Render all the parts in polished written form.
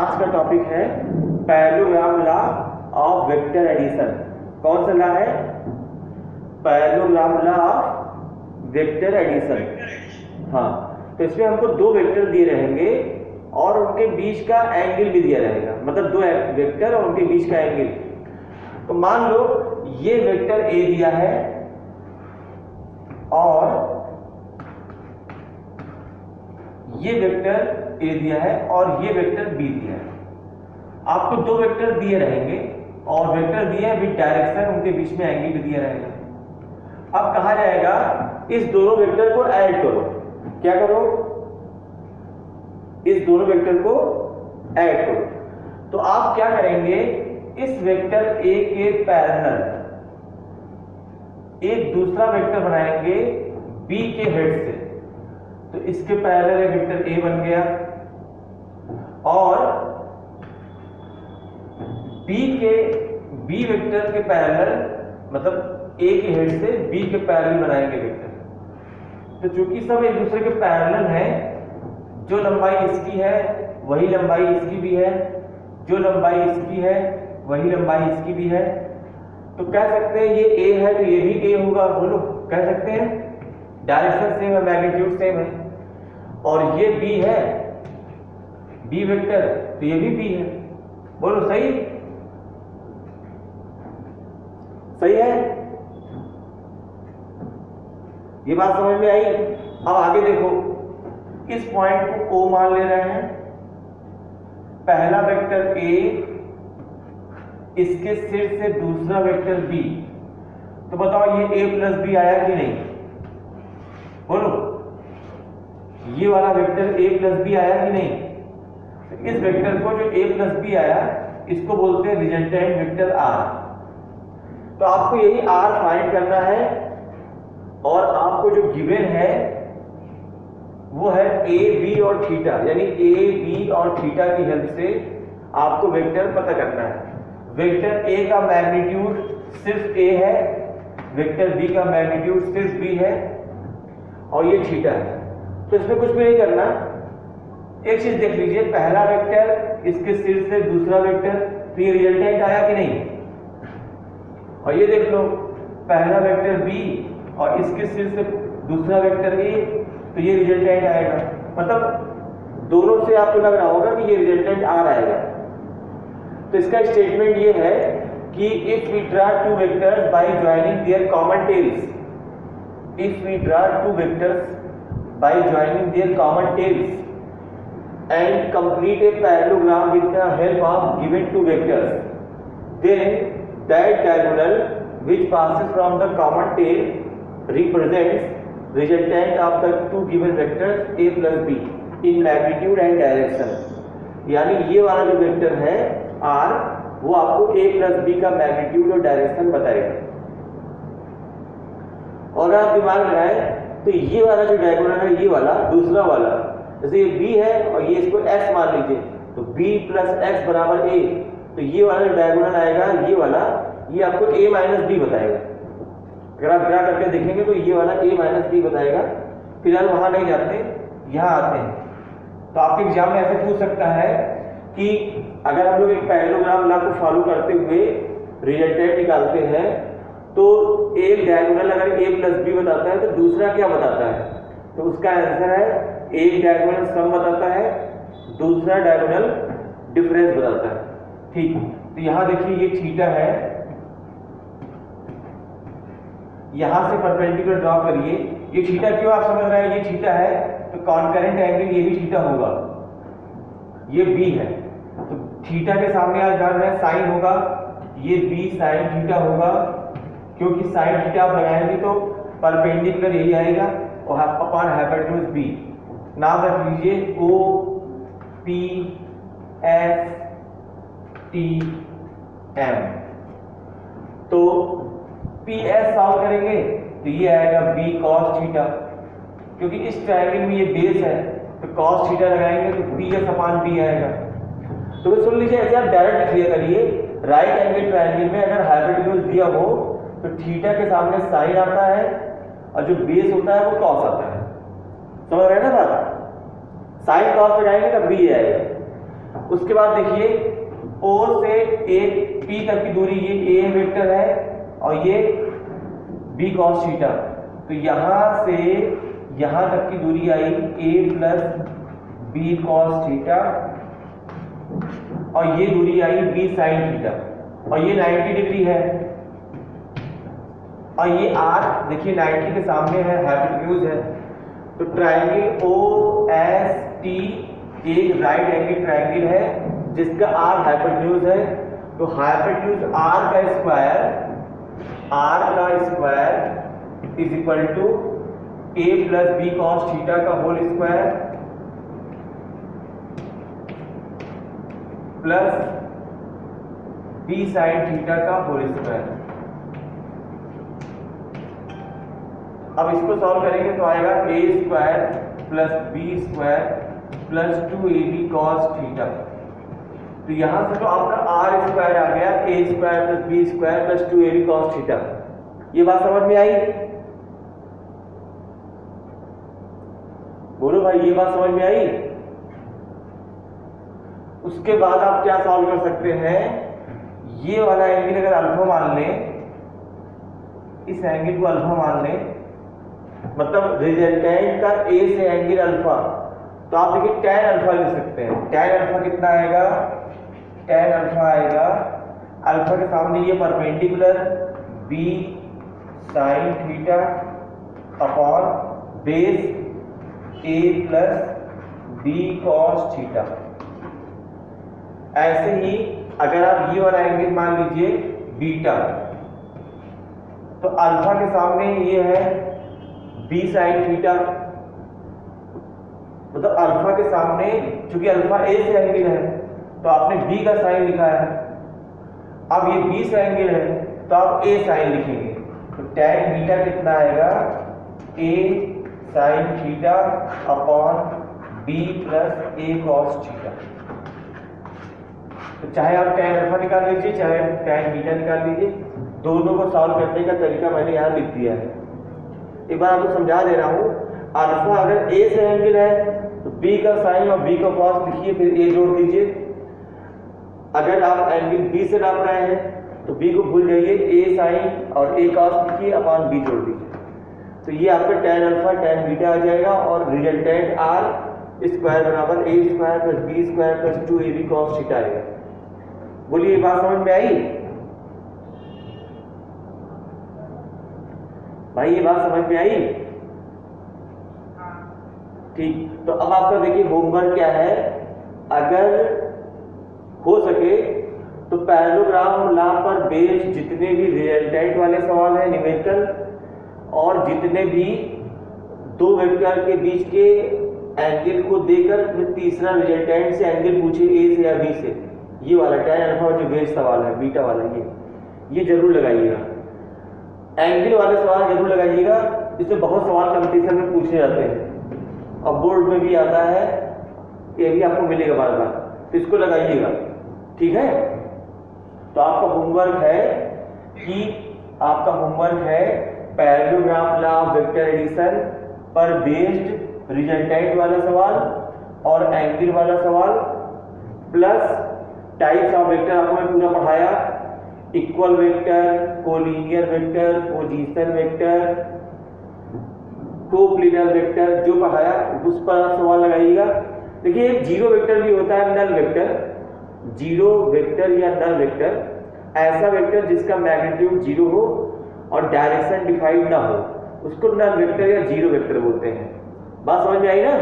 आज का टॉपिक है parallelogram law of vector addition. कौन सा लॉ है? Parallelogram law of vector addition. हाँ, तो इसमें हमको दो वेक्टर दिए रहेंगे और उनके बीच का एंगल भी दिया रहेगा, मतलब दो वेक्टर और उनके बीच का एंगल। तो मान लो ये वेक्टर ए दिया है और ये वेक्टर ए दिया है और ये वेक्टर बी दिया है। आपको दो वेक्टर दिए रहेंगे और वेक्टर दिए हैं विद डायरेक्शन, उनके बीच में एंगल भी दिया रहेगा। अब कहा जाएगा इस दोनों वेक्टर को ऐड करो। क्या करो? इस दोनों वेक्टर को ऐड करो। तो आप क्या करेंगे, इस वेक्टर ए के पैरेलल एक दूसरा वेक्टर बनाएंगे बी के हेड से। तो इसके पैरेलल एक वेक्टर ए बन गया और बी वेक्टर के पैरेलल, मतलब ए के हेड से बी के पैरेलल बनाएंगे वेक्टर। तो चूंकि सब एक दूसरे के पैरेलल हैं, जो लंबाई इसकी है वही लंबाई इसकी भी है, जो लंबाई इसकी है वही लंबाई इसकी भी है। तो कह सकते हैं ये ए है तो ये भी ए होगा। बोलो, कह सकते हैं डायरेक्शन सेम है, मैग्नीट्यूड सेम है। और ये बी है, बी वेक्टर, तो ये भी बी है। बोलो सही? सही है? ये बात समझ में आई? अब आगे देखो, इस पॉइंट को ओ मान ले रहे हैं। पहला वेक्टर ए, इसके सिर से दूसरा वेक्टर बी। तो बताओ ये ए प्लस बी आया कि नहीं? बोलो, ये वाला वेक्टर ए प्लस बी आया कि नहीं? तो इस वेक्टर को जो ए प्लस बी आया, इसको बोलते हैं रिजल्टेंट वेक्टर आर। तो आपको यही आर फाइंड करना है और आपको जो गिवन है वो है ए बी और थीटा, यानी ए बी और थीटा की हेल्प से आपको वेक्टर पता करना है। वेक्टर ए का मैग्नीट्यूड सिर्फ ए है, वेक्टर बी का मैग्नीट्यूड सिर्फ बी है और ये थीटा है। तो इसमें कुछ भी नहीं करना। एक चीज देख लीजिए, पहला वेक्टर इसके सिर से दूसरा वेक्टर, तो ये रिजल्टेंट आया कि नहीं? और ये देख लो, पहला वेक्टर बी और इसके सिर से दूसरा वेक्टर ए, तो ये रिजल्टेंट आएगा। मतलब दोनों से आपको लग रहा होगा कि ये रिजल्टेंट आ आएगा। तो इसका स्टेटमेंट ये है कि if we draw two vectors by joining their common tails, if we draw two vectors by joining their common tails and complete a parallelogram with the help of given two vectors, then that diagonal which passes from the common tail represents resultant of the two given vectors a plus b in magnitude and direction। यानी ये वाला जो vector है r, वो आपको a plus b का magnitude और direction बताएगा। और आप दिमाग लगाए तो ये वाला जो डायगोनल है, ये वाला दूसरा वाला, जैसे ये b है और ये इसको s मान लीजिए, तो b प्लस x बराबर a। तो ये वाला जो डायगोनल आएगा, ये वाला, ये आपको a माइनस बी बताएगा। अगर आप ड्रा करके देखेंगे तो ये वाला a माइनस बी बताएगा। फिलहाल वहां नहीं जाते, यहाँ आते हैं। तो आपके एग्जाम में ऐसे पूछ सकता है कि अगर हम लोग एक पैरेललोग्राम लॉ को फॉलो करते हुए रिजल्टेंट निकालते हैं, तो एक डायगोनल अगर a प्लस बी बताता है तो दूसरा क्या बताता है? तो उसका आंसर है एक डायगोनल सम बताता है, दूसरा डायगोनल डिफरेंस बताता है। ठीक, तो यहां देखिए ये थीटा है, यहां से परपेंडिकुलर ड्रॉ करिए। ये थीटा क्यों आप समझ रहे हैं? ये थीटा है तो कॉन्करेंट एंगल ये भी थीटा होगा, ये बी है तो थीटा के सामने आज जान रहे हैं साइन होगा, ये बी साइन थीटा होगा, क्योंकि साइन थीटा आप लगाएंगे तो परपेंडिकुलर यही आएगा और अपॉन हाइपोटेन्यूज बी। नाम रख लीजिए O P S T M. तो पी एस सॉल्व करेंगे तो ये आएगा बी कॉस थीटा, क्योंकि इस ट्रायंगल में ये बेस है तो कॉस थीटा लगाएंगे तो पी एस अपॉन बी आएगा। तो सुन लीजिए, ऐसे आप डायरेक्ट क्लियर करिए। राइट एंगल ट्रायंगल में अगर हाइपोटेन्यूज दिया हो तो थीटा के सामने साइन आता है और जो बेस होता है वो कॉस आता है। समझ रहे हैं ना बात? साइन कॉस लगाएंगे तब बी आएगा। उसके बाद देखिए O से एक P तक की दूरी, ये A वेक्टर है और ये B cos थीटा। तो यहां से यहां तक की दूरी आई A plus B cos theta और ये दूरी आई B sin थीटा और ये 90 डिग्री है और ये R देखिए 90 के सामने है, हाइपोटेन्यूज है। तो ट्रायंगल OST एक राइट एंगल ट्रायंगल है जिसका R हाइपोटेन्यूज है। तो हाइपोटेन्यूज R का square is equal to A plus B cos theta का whole square plus B sin theta का होल स्क्वायर। अब इसको सॉल्व करेंगे तो आएगा A square plus B square plus 2AB cos theta. तो यहां से तो आपका R स्क्वायर आ गया, A square plus B square plus 2AB cos theta. ये बात समझ में आई? बोलो भाई, ये बात समझ में आई? उसके बाद आप क्या सॉल्व कर सकते हैं, ये वाला एंगल अगर अल्फा मान लें, इस एंगल को अल्फा मान लें, मतलब रिजल्टेंट का A से एंगल अल्फा, तो आप देखिए tan अल्फा ले सकते हैं। tan अल्फा कितना आएगा? tan अल्फा आएगा अल्फा के सामने ये perpendicular B sin theta upon base A plus B cos theta. ऐसे ही अगर आप ये वाला एंगल मान लीजिए बीटा, तो अल्फा के सामने ये है B sin थीटा, मतलब अल्फा के सामने, चूंकि अल्फा A से एंगल है तो आपने B का साइन लिखा है। अब ये B से एंगल है तो आप A साइन लिखेंगे। तो tan बीटा कितना आएगा? A sin theta upon B plus A cos theta. तो चाहे आप tan अल्फा निकाल लीजिए, चाहे tan बीटा निकाल लीजिए, दोनों को सॉल्व करने का तरीका मैंने यहाँ लिख दिया है। एक बार आपको समझा दे रहा हूँ। अल्फा अगर A से एंगल है तो B का साइन और B का कॉस लिखिए, फिर A जोड़ दीजिए। अगर आप एंगल B से नाप रहे हैं तो B को भूल जाइए, A साइन और A कॉस लिखिए, अपॉन B जोड़ दीजिए। तो ये आपका tan अल्फा tan बीटा आ जाएगा और रिजल्टेंट R स्क्वायर बराबर A square plus B square plus 2AB cos theta आएगा। बोलिए, ये बात समझ में आई भाई? ये बात समझ में आई? ठीक, तो अब आपका देखिए होमवर्क क्या है। अगर हो सके तो पैरेललोग्राम लॉ पर बेस्ड जितने भी रिजल्टेंट वाले सवाल हैं न्यूमेरिकल, और जितने भी दो वेक्टर के बीच के एंगल को देकर फिर तीसरा रिजल्टेंट से एंगल पूछे A से या B से, ये वाला tan अल्फा जो बेस्ड सवाल है बीटा वाला, ये जरूर लगाइएगा। एंगल वाले सवाल जरूर लगाइएगा, इसमें बहुत सवाल कंपटीशन में पूछे जाते हैं और बोर्ड में भी आता है, ये भी आपको मिलेगा बार बार, तो इसको लगाइएगा। ठीक है, तो आपका होमवर्क है parallelogram law of vector addition पर बेस्ड रिजल्टेंट वाला सवाल और एंगल वाला सवाल, प्लस टाइप्स ऑफ वेक्टर आपको मैं पूरा पढ़ाया, equal vector, collinear vector, position vector, coplanar vector, जो पढ़ाया उस पर आप सवाल लगाइएगा। देखिए एक जीरो वेक्टर भी होता है, नल वेक्टर। जीरो वेक्टर या नल वेक्टर ऐसा वेक्टर जिसका मैग्नीट्यूड जीरो हो और डायरेक्शन डिफाइंड ना हो, उसको नल वेक्टर या जीरो वेक्टर बोलते हैं। बात समझ में आई ना?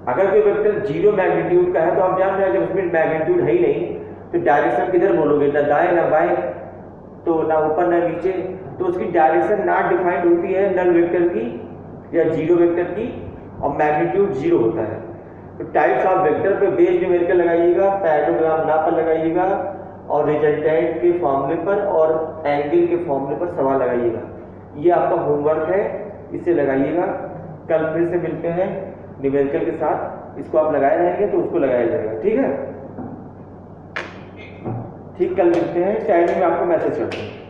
अगर कोई वेक्टर जीरो मैग्नीट्यूड का है तो आप जान रहे हैं जब उसमें मैग्नीट्यूड है ही नहीं तो डायरेक्शन किधर बोलोगे, ना दाएं ना बाएं, तो ना ऊपर ना नीचे, तो उसकी डायरेक्शन नॉट डिफाइंड होती है नल वेक्टर की या जीरो वेक्टर की, और मैग्नीट्यूड जीरो होता है। तो टाइप्स ऑफ वेक्टर पे बेस्ड न्यूमेरिकल लगाइएगा, पैरेललोग्राम लॉ पर लगाइएगा, और रिजल्टेंट के फॉर्मूले पर और एंगल के फॉर्मूले पर सवाल लगाइएगा। ये आपका होमवर्क है, इसे लगाइएगा। कल फिर से मिलते हैं न्यूमेरिकल के साथ, इसको आप लगाए रहेंगे तो उसको लगाया जाएगा। ठीक है, ठीक, कल मिलते हैं, टाइमिंग में आपको मैसेज करते हैं।